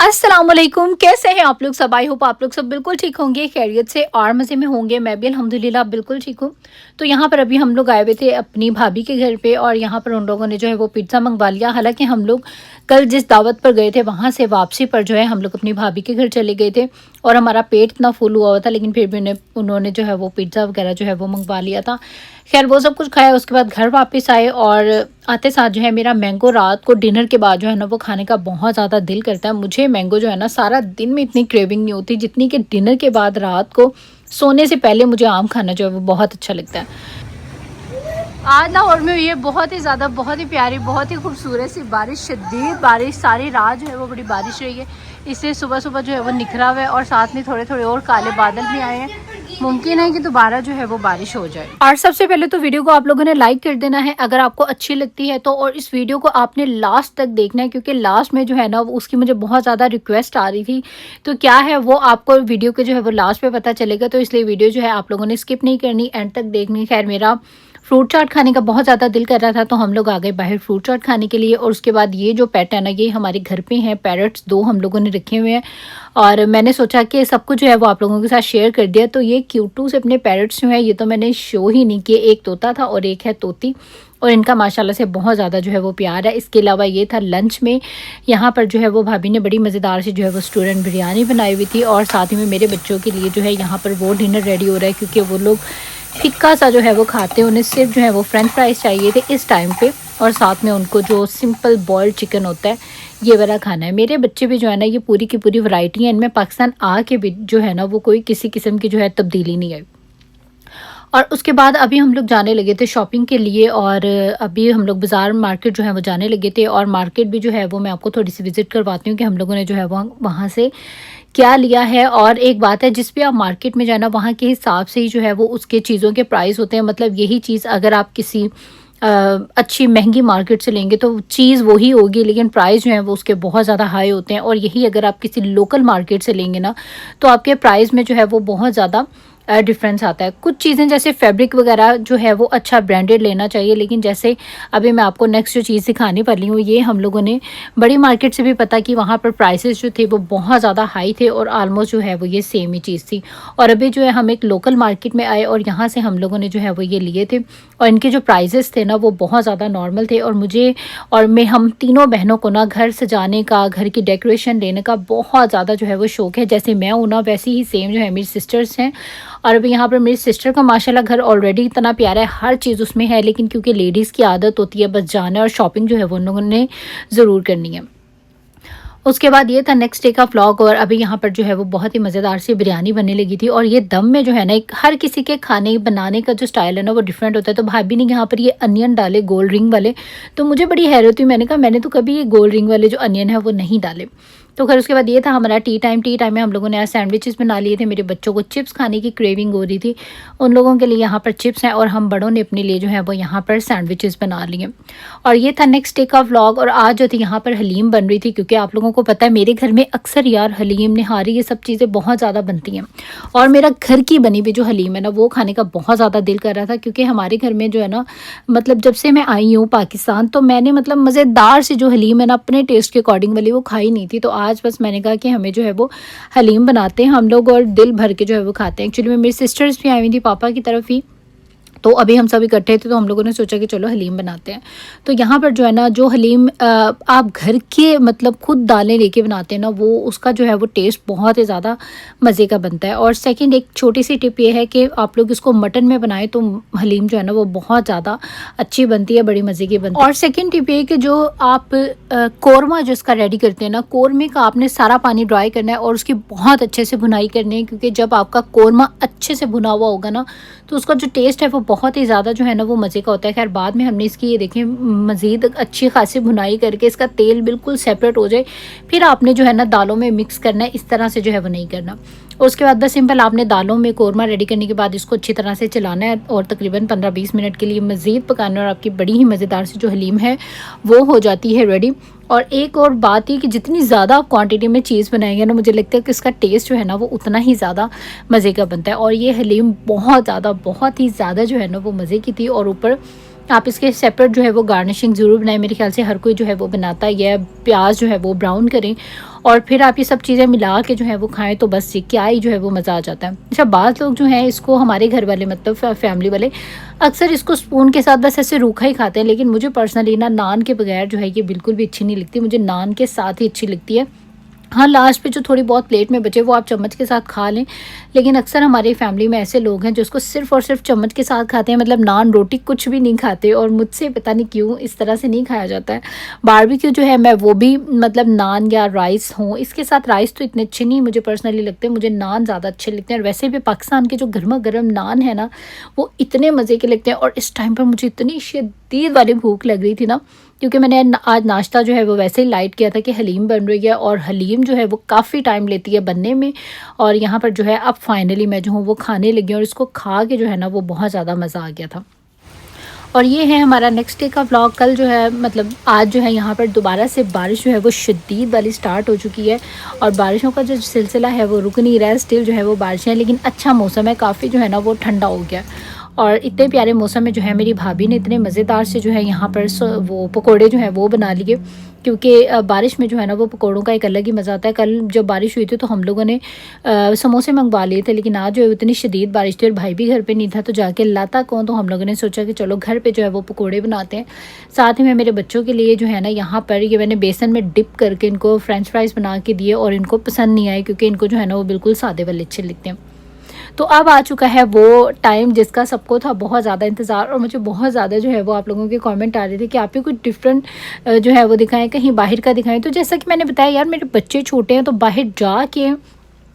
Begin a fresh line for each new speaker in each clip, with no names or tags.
अस्सलाम वालेकुम, कैसे हैं आप लोग सब। आई होप आप लोग सब बिल्कुल ठीक होंगे, खैरियत से और मज़े में होंगे। मैं भी अल्हम्दुलिल्लाह बिल्कुल ठीक हूँ। तो यहाँ पर अभी हम लोग आए हुए थे अपनी भाभी के घर पे और यहाँ पर उन लोगों ने जो है वो पिज़्ज़ा मंगवा लिया। हालांकि हम लोग कल जिस दावत पर गए थे वहाँ से वापसी पर जो है हम लोग अपनी भाभी के घर चले गए थे और हमारा पेट इतना फुल हुआ था, लेकिन फिर भी उन्होंने जो है वो पिज़्ज़ा वगैरह जो है वो मंगवा लिया था। खैर वो सब कुछ खाया, उसके बाद घर वापस आए और आते साथ जो है मेरा मैंगो रात को डिनर के बाद जो है ना वो खाने का बहुत ज़्यादा दिल करता है। मुझे मैंगो जो है ना सारा दिन में इतनी क्रेविंग नहीं होती जितनी कि डिनर के बाद रात को सोने से पहले मुझे आम खाना जो है वो बहुत अच्छा लगता है। आज लाहौर में हुई है बहुत ही ज़्यादा, बहुत ही प्यारी, बहुत ही खूबसूरत सी बारिश, शदीद बारिश। सारी रात जो है वो बड़ी बारिश रही है, इससे सुबह सुबह जो है वो निखरा हुआ है और साथ में थोड़े थोड़े और काले बादल भी आए हैं। मुमकिन है कि दोबारा जो है वो बारिश हो जाए। और सबसे पहले तो वीडियो को आप लोगों ने लाइक कर देना है अगर आपको अच्छी लगती है तो, और इस वीडियो को आपने लास्ट तक देखना है क्योंकि लास्ट में जो है ना उसकी मुझे बहुत ज़्यादा रिक्वेस्ट आ रही थी। तो क्या है वो आपको वीडियो के जो है वो लास्ट पे पता चलेगा, तो इसलिए वीडियो जो है आप लोगों ने स्किप नहीं करनी, एंड तक देखनी। खैर मेरा फ्रूट चाट खाने का बहुत ज़्यादा दिल कर रहा था तो हम लोग आ गए बाहर फ्रूट चाट खाने के लिए। और उसके बाद ये जो पेट है ना ये हमारे घर पे हैं, पैरट्स दो हम लोगों ने रखे हुए हैं और मैंने सोचा कि सब कुछ जो है वो आप लोगों के साथ शेयर कर दिया। तो ये क्यूटू से अपने पैरट्स जो है ये तो मैंने शो ही नहीं किए, एक तोता था और एक है तोती, और इनका माशाल्लाह से बहुत ज़्यादा जो है वो प्यार है। इसके अलावा ये था लंच में, यहाँ पर जो है वो भाभी ने बड़ी मज़ेदार सी जो है वो स्टूडेंट बिरयानी बनाई हुई थी और साथ ही में मेरे बच्चों के लिए जो है यहाँ पर वो डिनर रेडी हो रहा है क्योंकि वो लोग फिक्का सा जो है वो खाते हैं, उन्हें सिर्फ जो है वो फ्रेंच फ्राइज चाहिए थे इस टाइम पे, और साथ में उनको जो सिंपल बॉइल्ड चिकन होता है ये वाला खाना है। मेरे बच्चे भी जो है ना ये पूरी की पूरी वैरायटी है, इनमें पाकिस्तान आके भी जो है ना वो कोई किसी किस्म की जो है तब्दीली नहीं आई। और उसके बाद अभी हम लोग जाने लगे थे शॉपिंग के लिए और अभी हम लोग बाज़ार मार्केट जो है वो जाने लगे थे और मार्केट भी जो है वो मैं आपको थोड़ी सी विज़िट करवाती हूँ कि हम लोगों ने जो है वो वहाँ से क्या लिया है। और एक बात है, जिस भी आप मार्केट में जाना वहाँ के हिसाब से ही जो है वो उसके चीज़ों के प्राइस होते हैं। मतलब यही चीज़ अगर आप किसी अच्छी महंगी मार्केट से लेंगे तो चीज़ वही होगी लेकिन प्राइस जो है वो उसके बहुत ज़्यादा हाई होते हैं, और यही अगर आप किसी लोकल मार्केट से लेंगे ना तो आपके प्राइस में जो है वो बहुत ज़्यादा डिफरेंस आता है। कुछ चीज़ें जैसे फैब्रिक वगैरह जो है वो अच्छा ब्रांडेड लेना चाहिए, लेकिन जैसे अभी मैं आपको नेक्स्ट जो चीज़ दिखाने वाली हूँ ये हम लोगों ने बड़ी मार्केट से भी पता कि वहाँ पर प्राइसेस जो थे वो बहुत ज़्यादा हाई थे और आलमोस्ट जो है वो ये सेम ही चीज़ थी। और अभी जो है हम एक लोकल मार्केट में आए और यहाँ से हम लोगों ने जो है वो ये लिए थे और इनके जो प्राइजेस थे ना वो बहुत ज़्यादा नॉर्मल थे। और मुझे और मैं हम तीनों बहनों को ना घर सजाने का, घर की डेकोरेशन लेने का बहुत ज़्यादा जो है वो शौक़ है। जैसे मैं हूँ ना वैसे ही सेम जो है मेरी सिस्टर्स हैं, और अभी यहाँ पर मेरी सिस्टर का माशाल्लाह घर ऑलरेडी इतना प्यारा है, हर चीज़ उसमें है, लेकिन क्योंकि लेडीज़ की आदत होती है बस जाना और शॉपिंग जो है वो उन लोगों ने ज़रूर करनी है। उसके बाद ये था नेक्स्ट डे का व्लॉग और अभी यहाँ पर जो है वो बहुत ही मज़ेदार सी बिरयानी बनने लगी थी। और ये दम में जो है ना एक हर किसी के खाने बनाने का जो स्टाइल है ना वो डिफरेंट होता है। तो भाभी ने यहाँ पर ये अनियन डाले गोल्ड रिंग वाले, तो मुझे बड़ी हैरत हुई, मैंने कहा मैंने तो कभी ये गोल्ड रिंग वाले जो अनियन है वो नहीं डाले। तो खैर उसके बाद ये था हमारा टी टाइम में हम लोगों ने आज सैंडविचेस बना लिए थे। मेरे बच्चों को चिप्स खाने की क्रेविंग हो रही थी, उन लोगों के लिए यहाँ पर चिप्स हैं और हम बड़ों ने अपने लिए जो है वो यहाँ पर सैंडविचेस बना लिए। और ये था नेक्स्ट डे का व्लॉग और आज जो थी यहाँ पर हलीम बन रही थी, क्योंकि आप लोगों को पता है मेरे घर में अक्सर यार हलीम निहारी ये सब चीज़ें बहुत ज़्यादा बनती हैं और मेरा घर की बनी हुई जो हलीम है ना वो खाने का बहुत ज़्यादा दिल कर रहा था। क्योंकि हमारे घर में जो है ना मतलब जब से मैं आई हूँ पाकिस्तान तो मैंने मतलब मज़ेदार सी जो हलीम है ना अपने टेस्ट के अकॉर्डिंग वाली वो खाई नहीं थी। तो आज बस मैंने कहा कि हमें जो है वो हलीम बनाते हैं हम लोग और दिल भर के जो है वो खाते हैं। एक्चुअली में मेरी सिस्टर्स भी आई हुई थी पापा की तरफ ही, तो अभी हम सब इकट्ठे थे तो हम लोगों ने सोचा कि चलो हलीम बनाते हैं। तो यहाँ पर जो है ना जो हलीम आप घर के मतलब खुद दालें लेके बनाते हैं ना वो उसका जो है वो टेस्ट बहुत ही ज़्यादा मज़े का बनता है। और सेकंड एक छोटी सी टिप ये है कि आप लोग इसको मटन में बनाएं तो हलीम जो है ना वो बहुत ज़्यादा अच्छी बनती है, बड़ी मज़े की बनती है। और सेकेंड टिप ये कि जो आप कौरमा जो इसका रेडी करते हैं ना, कौरमे का आपने सारा पानी ड्राई करना है और उसकी बहुत अच्छे से भुनाई करनी है, क्योंकि जब आपका कौरमा अच्छे से भुना हुआ होगा ना तो उसका जो टेस्ट है वो बहुत ही ज़्यादा जो है ना वो मज़े का होता है। खैर बाद में हमने इसकी ये देखें मज़ीद अच्छी खासी भुनाई करके इसका तेल बिल्कुल सेपरेट हो जाए, फिर आपने जो है ना दालों में मिक्स करना है, इस तरह से जो है वो नहीं करना। और उसके बाद बस सिंपल आपने दालों में कौरमा रेडी करने के बाद इसको अच्छी तरह से चलाना है और तकरीबन 15-20 मिनट के लिए मज़ीद पकाना है और आपकी बड़ी ही मज़ेदार सी जो हलीम है वो हो जाती है रेडी। और एक और बात ये कि जितनी ज़्यादा आप क्वांटिटी में चीज़ बनाएंगे ना मुझे लगता है कि इसका टेस्ट जो है ना वो उतना ही ज़्यादा मज़े का बनता है। और ये हलीम बहुत ही ज़्यादा जो है ना वो मज़े की थी और ऊपर आप इसके सेपरेट जो है वो गार्निशिंग ज़रूर बनाएं, मेरे ख्याल से हर कोई जो है वो बनाता ही है। प्याज जो है वो ब्राउन करें और फिर आप ये सब चीज़ें मिला के जो है वो खाएं तो बस ये क्या ही जो है वो मज़ा आ जाता है। अच्छा, बाज़ लोग जो हैं इसको, हमारे घर वाले मतलब फैमिली वाले, अक्सर इसको स्पून के साथ बस ऐसे रूखा ही खाते हैं, लेकिन मुझे पर्सनली ना नान के बगैर जो है ये बिल्कुल भी अच्छी नहीं लगती, मुझे नान के साथ ही अच्छी लगती है। हाँ, लास्ट पे जो थोड़ी बहुत प्लेट में बचे वो आप चम्मच के साथ खा लें, लेकिन अक्सर हमारी फैमिली में ऐसे लोग हैं जो इसको सिर्फ़ और सिर्फ चम्मच के साथ खाते हैं, मतलब नान रोटी कुछ भी नहीं खाते, और मुझसे पता नहीं क्यों इस तरह से नहीं खाया जाता है। बारबेक्यू जो है मैं वो भी मतलब नान या राइस हों, इसके साथ राइस तो इतने अच्छे नहीं मुझे पर्सनली लगते, मुझे नान ज़्यादा अच्छे लगते हैं। और वैसे भी पाकिस्तान के जो गर्मा गर्म नान है ना, वो इतने मज़े के लगते हैं। और इस टाइम पर मुझे इतनी शदीद वाली भूख लग रही थी ना, क्योंकि मैंने आज नाश्ता जो है वो वैसे ही लाइट किया था कि हलीम बन रही है, और हलीम जो है वो काफ़ी टाइम लेती है बनने में। और यहाँ पर जो है अब फाइनली मैं जो हूँ वो खाने लगी हूँ, और इसको खा के जो है ना वो बहुत ज़्यादा मज़ा आ गया था। और ये है हमारा नेक्स्ट डे का व्लॉग। कल जो है मतलब आज जो है यहाँ पर दोबारा से बारिश जो है वो शदीद वाली स्टार्ट हो चुकी है, और बारिशों का जो सिलसिला है वो रुक नहीं रहा है, स्टिल जो है वो बारिशें हैं, लेकिन अच्छा मौसम है, काफ़ी जो है ना वो ठंडा हो गया। और इतने प्यारे मौसम में जो है मेरी भाभी ने इतने मज़ेदार से जो है यहाँ पर वो पकोड़े जो हैं वो बना लिए, क्योंकि बारिश में जो है ना वो पकोड़ों का एक अलग ही मज़ा आता है। कल जब बारिश हुई थी तो हम लोगों ने समोसे मंगवा लिए थे, लेकिन आज जो है इतनी शदीद बारिश थी और भाई भी घर पे नहीं था, तो जाके लाता कौन, तो हम लोगों ने सोचा कि चलो घर पे जो है वो पकोड़े बनाते हैं। साथ ही में मेरे बच्चों के लिए जो है ना यहाँ पर ये मैंने बेसन में डिप करके इनको फ्रेंच फ्राइज़ बना के दिए, और इनको पसंद नहीं आए क्योंकि इनको जो है ना वो बिल्कुल सादे वाले अच्छे लगते हैं। तो अब आ चुका है वो टाइम जिसका सबको था बहुत ज़्यादा इंतज़ार, और मुझे बहुत ज़्यादा जो है वो आप लोगों के कमेंट आ रहे थे कि आप ही कुछ डिफरेंट जो है वो दिखाएं, कहीं बाहर का दिखाएं। तो जैसा कि मैंने बताया यार, मेरे बच्चे छोटे हैं, तो बाहर जा के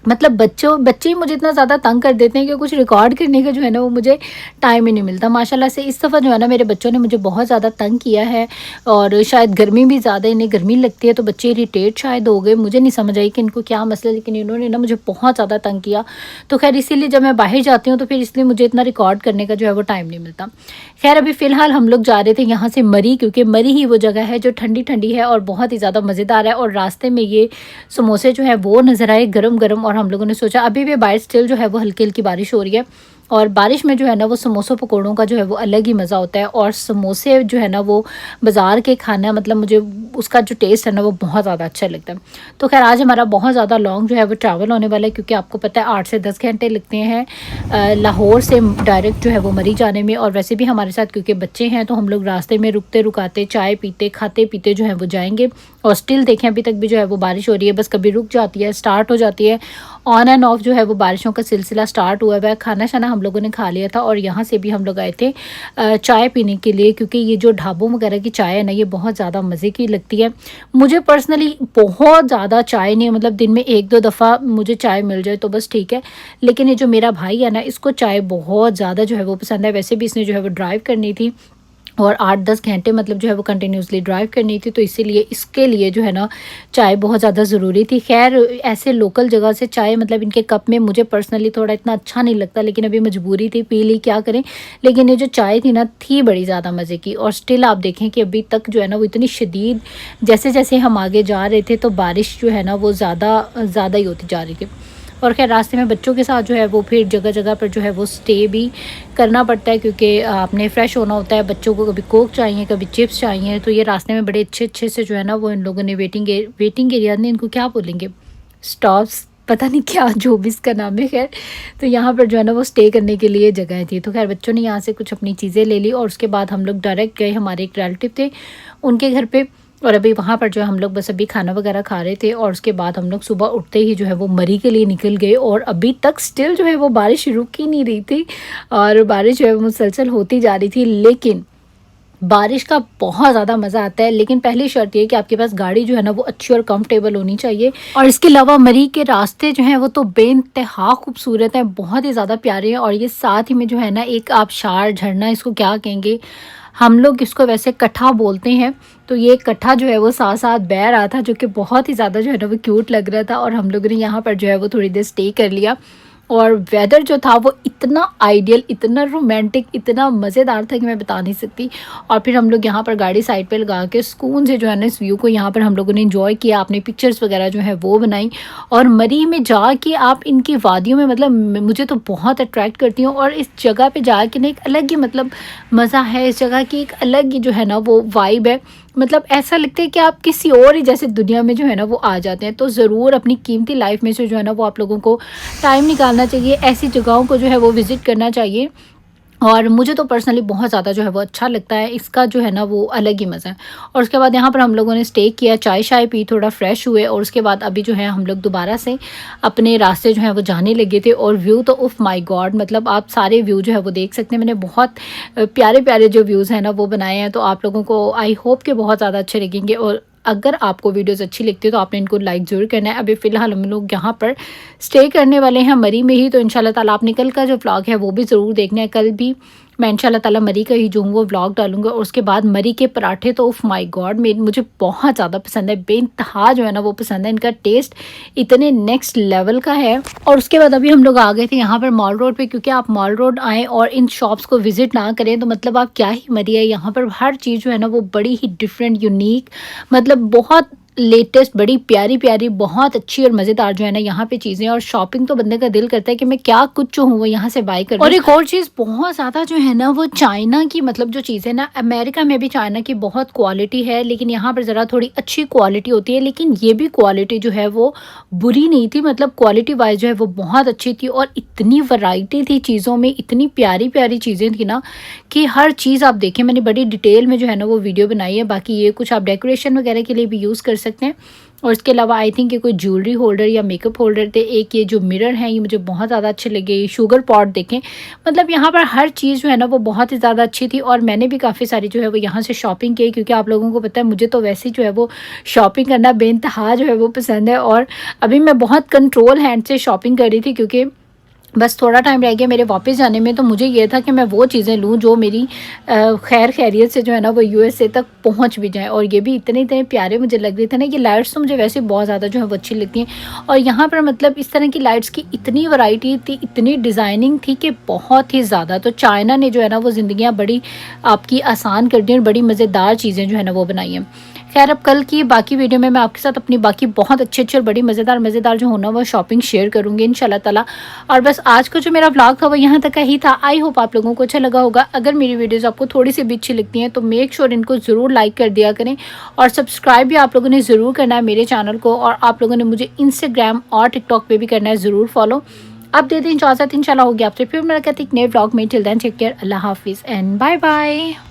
मतलब बच्चे ही मुझे इतना ज़्यादा तंग कर देते हैं कि कुछ रिकॉर्ड करने का जो है ना वो मुझे टाइम ही नहीं मिलता। माशाल्लाह से इस दफ़ा जो है ना मेरे बच्चों ने मुझे बहुत ज़्यादा तंग किया है, और शायद गर्मी भी ज़्यादा, इन्हें गर्मी लगती है तो बच्चे इरिटेट शायद हो गए, मुझे नहीं समझ आई कि इनको क्या मसला, लेकिन इन्होंने ना मुझे बहुत ज़्यादा तंग किया। तो खैर इसीलिए जब मैं बाहर जाती हूँ तो फिर इसलिए मुझे इतना रिकॉर्ड करने का जो है वो टाइम नहीं मिलता। खैर अभी फ़िलहाल हम लोग जा रहे थे यहाँ से मरी, क्योंकि मरी ही वो जगह है जो ठंडी ठंडी है और बहुत ही ज़्यादा मज़ेदार है। और रास्ते में ये समोसे जो है वो नज़र आए गरम गरम, और हम लोगों ने सोचा, अभी भी बाहर स्टिल जो है वो हल्की हल्की बारिश हो रही है, और बारिश में जो है ना वो समोसों पकौड़ों का जो है वो अलग ही मज़ा होता है। और समोसे जो है ना वो बाज़ार के खाना, मतलब मुझे उसका जो टेस्ट है ना वो बहुत ज़्यादा अच्छा लगता है। तो खैर आज हमारा बहुत ज़्यादा लॉन्ग जो है वो ट्रैवल होने वाला है, क्योंकि आपको पता है 8 से 10 घंटे लगते हैं लाहौर से डायरेक्ट जो है वो मरी जाने में। और वैसे भी हमारे साथ क्योंकि बच्चे हैं तो हम लोग रास्ते में रुकते रुकाते, चाय पीते खाते पीते जो है वो जाएंगे। और स्टिल देखें अभी तक भी जो है वो बारिश हो रही है, बस कभी रुक जाती है, स्टार्ट हो जाती है, ऑन एंड ऑफ जो है वो बारिशों का सिलसिला स्टार्ट हुआ है। खाना शाना हम लोगों ने खा लिया था, और यहाँ से भी हम लोग आए थे चाय पीने के लिए, क्योंकि ये जो ढाबों वगैरह की चाय है ना ये बहुत ज़्यादा मज़े की लगती है। मुझे पर्सनली बहुत ज़्यादा चाय नहीं, मतलब दिन में 1-2 दफ़ा मुझे चाय मिल जाए तो बस ठीक है, लेकिन ये जो मेरा भाई है ना इसको चाय बहुत ज़्यादा जो है वो पसंद है। वैसे भी इसने जो है वो ड्राइव करनी थी, और 8-10 घंटे मतलब जो है वो कंटिन्यूसली ड्राइव करनी थी, तो इसीलिए इसके लिए जो है ना चाय बहुत ज़्यादा ज़रूरी थी। खैर ऐसे लोकल जगह से चाय मतलब इनके कप में मुझे पर्सनली थोड़ा इतना अच्छा नहीं लगता, लेकिन अभी मजबूरी थी, पी ली, क्या करें। लेकिन ये जो चाय थी ना थी बड़ी ज़्यादा मज़े की। और स्टिल आप देखें कि अभी तक जो है ना वो इतनी शदीद, जैसे जैसे हम आगे जा रहे थे तो बारिश जो है ना वो ज़्यादा ही होती जा रही थी। और खैर रास्ते में बच्चों के साथ जो है वो फिर जगह जगह पर जो है वो स्टे भी करना पड़ता है, क्योंकि आपने फ़्रेश होना होता है। बच्चों को कभी कोक चाहिए, कभी चिप्स चाहिए, तो ये रास्ते में बड़े अच्छे अच्छे से जो है ना वो इन लोगों ने वेटिंग एरिया ने, इनको क्या बोलेंगे, स्टॉप्स, पता नहीं क्या जो भी इसका नाम है, खैर तो यहाँ पर जो है ना वो स्टे करने के लिए जगह थी। तो खैर बच्चों ने यहाँ से कुछ अपनी चीज़ें ले ली, और उसके बाद हम लोग डायरेक्ट गए, हमारे एक रिलेटिव थे उनके घर पे। और अभी वहाँ पर जो है हम लोग बस अभी खाना वगैरह खा रहे थे, और उसके बाद हम लोग सुबह उठते ही जो है वो मरी के लिए निकल गए। और अभी तक स्टिल जो है वो बारिश रुक ही नहीं रही थी, और बारिश जो है वो मुसलसल होती जा रही थी। लेकिन बारिश का बहुत ज़्यादा मज़ा आता है, लेकिन पहली शर्त ये है कि आपके पास गाड़ी जो है ना वो अच्छी और कंफर्टेबल होनी चाहिए। और इसके अलावा मरी के रास्ते जो हैं वो तो बेइंतहा खूबसूरत हैं, बहुत ही ज़्यादा प्यारे हैं। और ये साथ ही में जो है ना एक आबशार झरना, इसको क्या कहेंगे, हम लोग इसको वैसे कट्ठा बोलते हैं, तो ये कट्ठा जो है वो साथ साथ बह रहा था, जो कि बहुत ही ज़्यादा जो है ना वो क्यूट लग रहा था। और हम लोगों ने यहाँ पर जो है वो थोड़ी देर स्टे कर लिया, और वेदर जो था वो इतना आइडियल, इतना रोमांटिक, इतना मज़ेदार था कि मैं बता नहीं सकती। और फिर हम लोग यहाँ पर गाड़ी साइड पे लगा के सुकून से जो है ना इस व्यू को यहाँ पर हम लोगों ने एंजॉय किया, अपनी पिक्चर्स वगैरह जो है वो बनाई। और मरी में जाके आप इनकी वादियों में, मतलब मुझे तो बहुत अट्रैक्ट करती हूँ। और इस जगह पे जाके ना एक अलग ही मतलब मज़ा है, इस जगह की एक अलग ही जो है ना वो वाइब है। मतलब ऐसा लगता है कि आप किसी और ही जैसे दुनिया में जो है ना वो आ जाते हैं। तो ज़रूर अपनी कीमती लाइफ में से जो है ना वो आप लोगों को टाइम निकालना चाहिए, ऐसी जगहों को जो है वो विज़िट करना चाहिए। और मुझे तो पर्सनली बहुत ज़्यादा जो है वो अच्छा लगता है, इसका जो है ना वो अलग ही मज़ा है। और उसके बाद यहाँ पर हम लोगों ने स्टे किया, चाय शाय पी, थोड़ा फ्रेश हुए। और उसके बाद अभी जो है हम लोग दोबारा से अपने रास्ते जो हैं वो जाने लगे थे। और व्यू तो उफ़ माय गॉड, मतलब आप सारे व्यू जो है वो देख सकते हैं। मैंने बहुत प्यारे प्यारे जो व्यूज़ हैं ना वो बनाए हैं, तो आप लोगों को आई होप कि बहुत ज़्यादा अच्छे लगेंगे। और अगर आपको वीडियोज़ अच्छी लगती है तो आपने इनको लाइक ज़रूर करना है। अभी फ़िलहाल हम लोग यहाँ पर स्टे करने वाले हैं मरी में ही, तो इंशाल्लाह ताला आपने कल का जो व्लॉग है वो भी ज़रूर देखना है। कल भी मैं इंशाल्लाह ताला मरी का ही जो हूँ वो व्लॉग डालूंगा। और उसके बाद मरी के पराठे तो उफ़ माय गॉड मुझे बहुत ज़्यादा पसंद है, बेइंतहा जो है ना वो पसंद है। इनका टेस्ट इतने नेक्स्ट लेवल का है। और उसके बाद अभी हम लोग आ गए थे यहाँ पर मॉल रोड पे, क्योंकि आप मॉल रोड आएँ और इन शॉप्स को विज़िट ना करें तो मतलब आप क्या ही मरी है। यहाँ पर हर चीज़ जो है ना वो बड़ी ही डिफरेंट, यूनिक, मतलब बहुत लेटेस्ट, बड़ी प्यारी प्यारी, बहुत अच्छी और मज़ेदार जो है ना यहाँ पे चीज़ें। और शॉपिंग तो बंदे का दिल करता है कि मैं क्या कुछ जो हूँ वो यहाँ से बाय कर। और एक और चीज़ बहुत ज़्यादा जो है ना वो चाइना की, मतलब जो चीज़ें ना, अमेरिका में भी चाइना की बहुत क्वालिटी है, लेकिन यहाँ पर ज़रा थोड़ी अच्छी क्वालिटी होती है। लेकिन ये भी क्वालिटी जो है वो बुरी नहीं थी, मतलब क्वालिटी वाइज जो है वो बहुत अच्छी थी। और इतनी वैरायटी थी चीज़ों में, इतनी प्यारी प्यारी चीज़ें थी ना कि हर चीज़ आप देखें। मैंने बड़ी डिटेल में जो है ना वो वीडियो बनाई है। बाकी ये कुछ आप डेकोरेशन वगैरह के लिए भी यूज़ कर सकते हैं। और इसके अलावा आई थिंक ये कोई ज्वेलरी होल्डर या मेकअप होल्डर थे। एक ये जो मिरर हैं ये मुझे बहुत ज़्यादा अच्छे लगे। शुगर पॉट देखें, मतलब यहाँ पर हर चीज़ जो है ना वो बहुत ही ज़्यादा अच्छी थी। और मैंने भी काफ़ी सारी जो है वो यहाँ से शॉपिंग की, क्योंकि आप लोगों को पता है मुझे तो वैसे ही जो है वो शॉपिंग करना बेइंतहा जो है वो पसंद है। और अभी मैं बहुत कंट्रोल हैंड से शॉपिंग कर रही थी, क्योंकि बस थोड़ा टाइम रह गया मेरे वापस जाने में। तो मुझे ये था कि मैं वो चीज़ें लूँ जो मेरी खैर खैरियत से जो है ना वो यूएसए तक पहुँच भी जाए। और ये भी इतने इतने प्यारे मुझे लग रहे थे ना। ये लाइट्स तो मुझे वैसे बहुत ज़्यादा जो है वो अच्छी लगती हैं। और यहाँ पर मतलब इस तरह की लाइट्स की इतनी वैरायटी थी, इतनी डिज़ाइनिंग थी कि बहुत ही ज़्यादा। तो चाइना ने जो है ना वो ज़िंदगियाँ बड़ी आपकी आसान कर दी और बड़ी मज़ेदार चीज़ें जो है ना वो बनाई हैं। खैर अब कल की बाकी वीडियो में मैं आपके साथ अपनी बाकी बहुत अच्छे अच्छे और बड़ी मज़ेदार जो होना वो शॉपिंग शेयर करूँगी इंशाल्लाह ताला। और बस आज का जो मेरा व्लॉग था वो यहाँ तक का ही था। आई होप आप लोगों को अच्छा लगा होगा। अगर मेरी वीडियोस आपको थोड़ी सी भी अच्छी लगती हैं तो मेक श्योर इनको ज़रूर लाइक कर दिया करें। और सब्सक्राइब भी आप लोगों ने ज़रूर करना है मेरे चैनल को। और आप लोगों ने मुझे इंस्टाग्राम और टिकटॉक पर भी करना है ज़रूर फॉलो। अब दे दें इजाज़त, इंशाल्लाह होगी आपसे फिर मुलाकात एक नए व्लॉग में। टिल देन टेक केयर, अल्लाह हाफिज़ एंड बाय बाय।